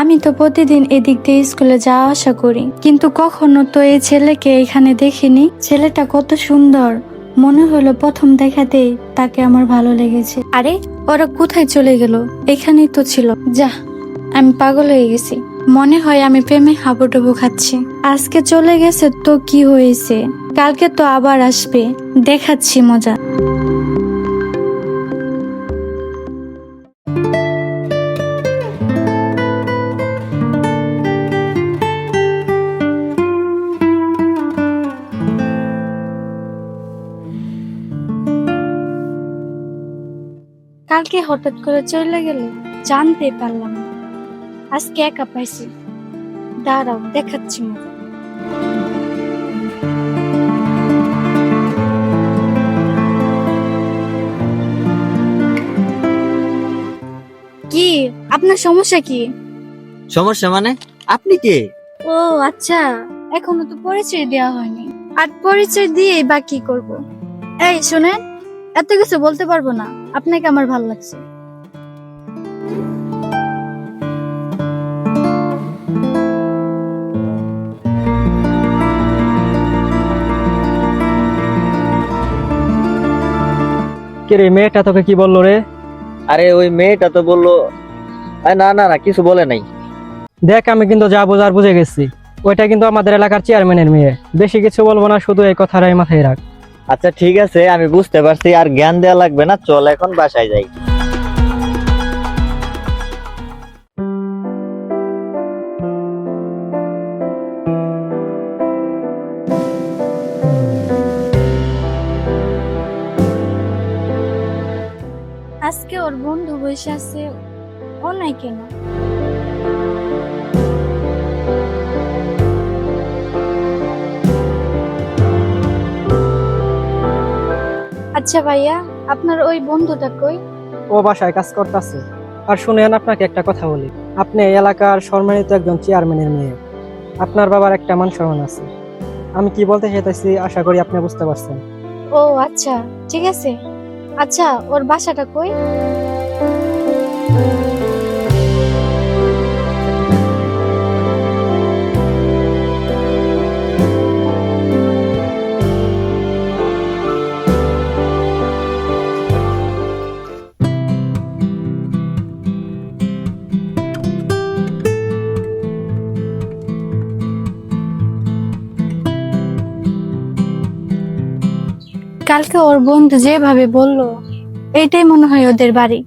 আমি তো প্রতিদিন এদিক দিয়ে স্কুলে যাওয়া আসা করি, কিন্তু কখনো তো এই ছেলেকে এখানে দেখিনি। ছেলেটা কত সুন্দর, মনে হলো প্রথম দেখাতেই তাকে আমার ভালো লেগেছে। আরে ওরা কোথায় চলে গেল? এখানেই তো ছিল। যা, আমি পাগল হয়ে গেছি। মনে হয় আমি প্রেমে হাবুডুবু খাচ্ছি। আজকে চলে গেছে তো কি হয়েছে, কালকে তো আবার আসবে, দেখাচ্ছি মজা। কালকে হঠাৎ করে চলে গেল, জানতে পারলাম না। আজকে একা পাইছি, দাঁড়াও দেখাচ্ছি মজা। কি, আপনার সমস্যা কি? সমস্যা মানে? আপনি কে? ও আচ্ছা, এখনো তো পরিচয় দেওয়া হয়নি। আর পরিচয় দিয়ে বা কি করব? এই শুনেন, এত কিছু বলতে পারবো না। আপনাকে আমার ভালো লাগছে। কে রে, মেয়েটা তোকে কি বললো রে? আরে ওই মেয়েটা তো বললো, না না না, কিছু বলে নাই। দেখ, আমি কিন্তু যা বোঝার বুঝে গেছি। ওইটা কিন্তু আমাদের এলাকার চেয়ারম্যানের মেয়ে। বেশি কিছু বলবো না, শুধু এই কথাটাই মাথায় রাখ। আচ্ছা ঠিক আছে, আমি বুঝতে পারছি, আর জ্ঞান দেওয়া লাগবে না, চল এখন বাসায় যাই। আজকে ওর বন্ধু বসে আছে, ও নাই কেন? আচ্ছা ভাইয়া, আপনার ওই বন্ধুটা কই? ও বাসায় কাজ করতেছে। আর শুনেন, আপনাকে একটা কথা বলি। আপনি এই এলাকার সম্মানিত একজন চেয়ারম্যানের মেয়ে। আপনার বাবার একটা মান সম্মান আছে। আমি কি বলতে চাইতেছি আশা করি আপনি বুঝতে পারছেন। ও আচ্ছা, ঠিক আছে। আচ্ছা, ওর বাসাটা কই? কালকে ওর বন্ধু যেভাবে বললো, এইটাই মনে হয় ওদের বাড়ি।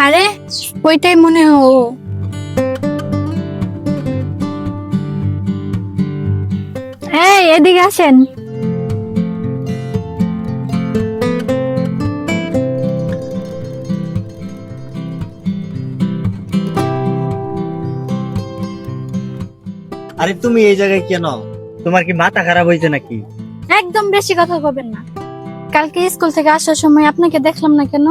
আরে ওইটাই মনে হয় ও। এই এদিকে আসেন। আরে তুমি এই জায়গায় কেন? তোমার কি মাথা খারাপ হয়েছে নাকি? একদম বেশি কথা বলবেন না। কালকে স্কুল থেকে আসার সময় আপনাকে দেখলাম না কেন?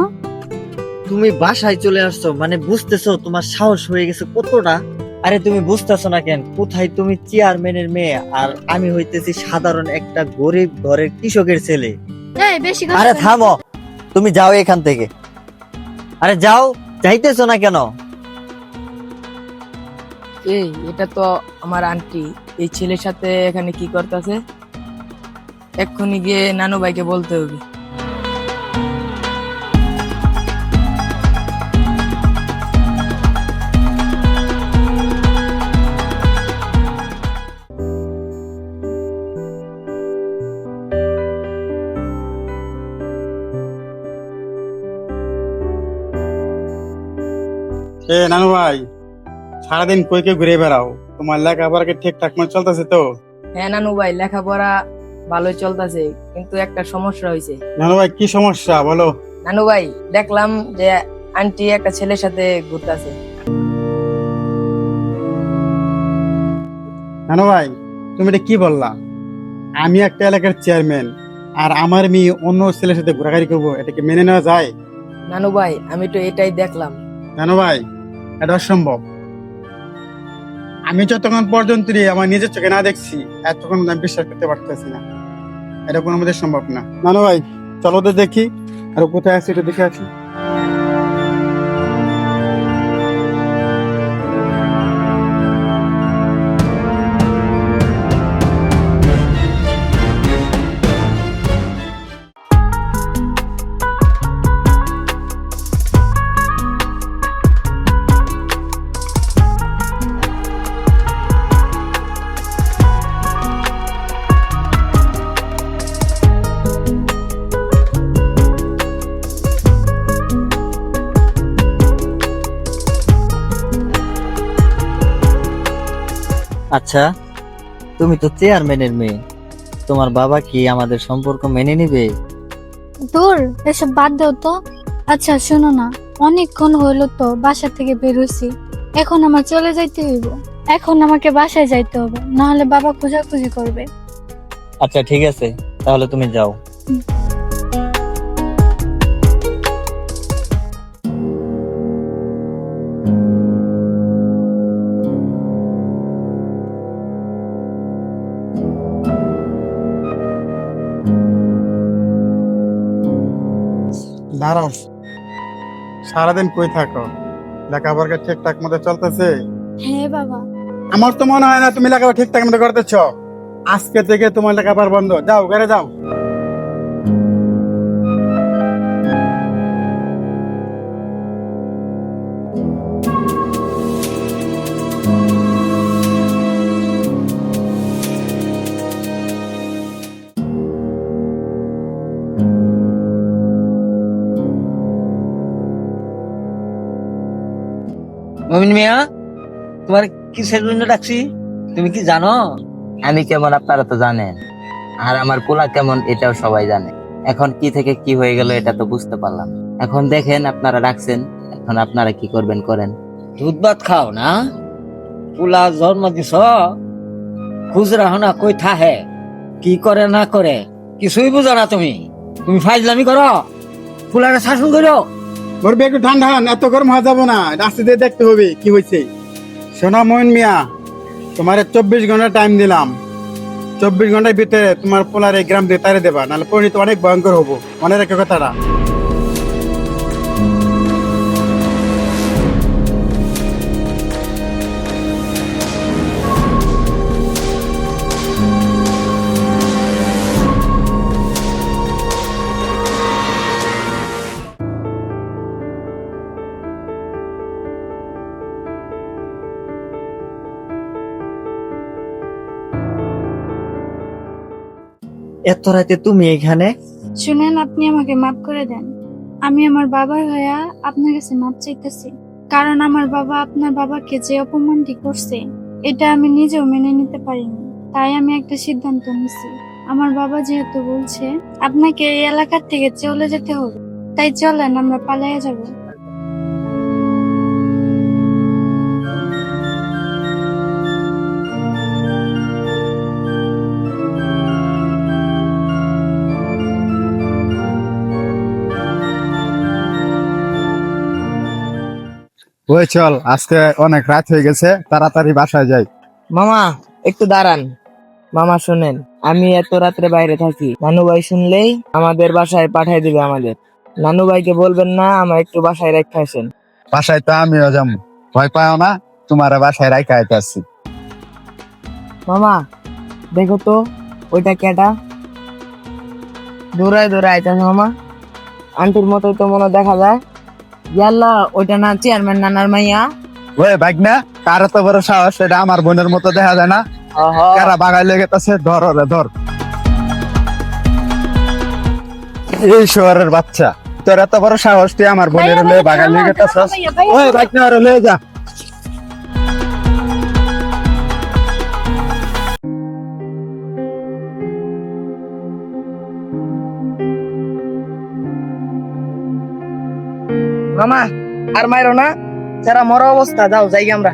তুমি বাসায় চলে আসছো মানে বুঝতেছো তোমার সাহস হয়ে গেছে কতটা? আরে তুমি বুঝতেছো না কেন? কোথায় তুমি চেয়ারম্যানের মেয়ে, আর আমি হইতেছি সাধারণ একটা গরিব ঘরের কৃষকের ছেলে। এই বেশি কথা আরে বলেন না। থামো, তুমি যাও এখান থেকে। আরে যাও, যাইতেছো না কেন? এই, এটা তো আমার আন্টি। এই ছেলের সাথে এখানে কি করতেছে? এক্ষুনি গিয়ে নানু ভাইকে বলতে হবে। নানু ভাই, সারাদিন কই কে ঘুরে বেড়াও? তোমার লেখাপড়া কি ঠিকঠাক মতো চলতেছে তো? হ্যাঁ নানু ভাই, লেখাপড়া ভালোই চলতেছে, কিন্তু একটা সমস্যা হয়েছে। নানু ভাই, কি সমস্যা বলো? নানু ভাই, দেখলাম যে আন্টি একটা ছেলের সাথে ঘুরতেছে। নানু ভাই, তুমি এটা কি বললা? আমি একটা এলাকার চেয়ারম্যান, আর আমার মেয়ে অন্য ছেলের সাথে ঘোরাঘুরি করবো, এটা কি মেনে নেওয়া যায়? নানু ভাই, আমি তো এটাই দেখলাম। নানু ভাই, এটা অসম্ভব। আমি যতক্ষণ পর্যন্ত আমার নিজের চোখে না দেখছি, এতক্ষণ আমি বিশ্বাস করতে পারতেছি না। এটা কোনো মধ্যে সম্ভব না। নানু ভাই, চলো তো দেখি আর ও কোথায় আছে, এটা দেখে আসি। আচ্ছা, তুমি তো চেয়ারম্যানের মেয়ে, তোমার বাবা কি আমাদের সম্পর্ক মেনে নিবে? দূর, এসব বাদ দাও তো। আচ্ছা শোনো না, অনেকক্ষণ হইলো তো বাসা থেকে বের হইছি, এখন আমার চলে যাইতে হইব। এখন আমাকে বাসায় যাইতে হবে, নাহলে বাবা খোঁজাখুঁজি করবে। আচ্ছা ঠিক আছে, তাহলে তুমি যাও। দাঁড়াও, সারাদিন কই থাকো? লেখাপড়া ঠিকঠাক মতো চলতেছে? হ্যাঁ বাবা। আমার তো মনে হয় না তুমি লেখাপড়া ঠিকঠাক মতো করতেছ। আজকে থেকে তোমার লেখাপড়া বন্ধ, যাও ঘরে যাও। মমিন মিয়া, তোমার কিসের জন্য ডাকছি তুমি কি জানো? আমি কেমন আপনারা তো জানেন, আর আমার পোলা কেমন এটাও সবাই জানে। এখন কি থেকে কি হয়ে গেল এটা তো বুঝতে পারলাম। এখন দেখেন আপনারা রাখছেন, এখন আপনারা কি করবেন করেন। দুধ ভাত খাও না? পুলা জন্ম দিছ, খুঁজ রাখো না কই থাহে, কি করে না করে কিছুই বুঝো না তুমি। তুমি ফাইজলামি করো, পুলারে শাসন করো। মোর একটু ঠান্ডা হন, এত গরম হওয়া যাবো না, রাস্তা দিয়ে দেখতে হবে কি হয়েছে। শোনা মইন মিয়া, তোমার 24 ঘন্টা টাইম দিলাম। 24 ঘন্টার ভিতরে তোমার পোলার এই গ্রাম দিয়ে তাড়িয়ে দেবা, নাহলে পরিণতি অনেক ভয়ঙ্কর হবো। মনে রেখে কথাটা। এত রাতে তুমি এখানে? শুনেন, আপনি আমাকে মাফ করে দেন। আমি আমার বাবার হয়ে আপনার কাছে মাপ চাইতেছি, কারণ আমার বাবা আপনার বাবাকে যে অপমানটি করছে এটা আমি নিজেও মেনে নিতে পারিনি। তাই আমি একটা সিদ্ধান্ত নিছি, আমার বাবা যেহেতু বলছে আপনাকে এই এলাকার থেকে চলে যেতে হবে, তাই চলেন আমরা পালিয়ে যাব। ওই চল, আজকে অনেক রাত হয়ে গেছে, তাড়াতাড়ি বাসায় যাই। মামা একটু দাঁড়ান। মামা শুনেন, আমি এত রাত্রে বাইরে থাকি, নানু ভাই শুনলেই আমাদের বাসায় পাঠাই দিবে আমাদের। নানু ভাইকে বলবেন না আমার একটু বাসায় রেখে আসেন। বাসায় তো আমিও যাবো, ভয় পাও না, তোমার বাসায় রাখা আসছি। মামা দেখো তো ওইটা কেটা দৌড়ায় দৌড়ায় আইতাছে। মামা আন্টির মতোই তো মনে দেখা যায়। ইয়াল্লা, ওইটা না চেয়ারম্যান নানার মাইয়া? ওই ভাগনা, কার তো বড় সাহস, এটা আমার বোনের মতো দেখা যায় না? কারা বাগাই লেগে গেছে, ধর ওরে ধর। এই শহরের বাচ্চা, তোর এত বড় সাহস, তুই আমার বোনের লয়ে বাগাই লেগে গেছিস? ওই ভাগনা, ওরে লয়ে যা। মামা আর মাইরো না, যারা মরা অবস্থা, যাও যাই আমরা।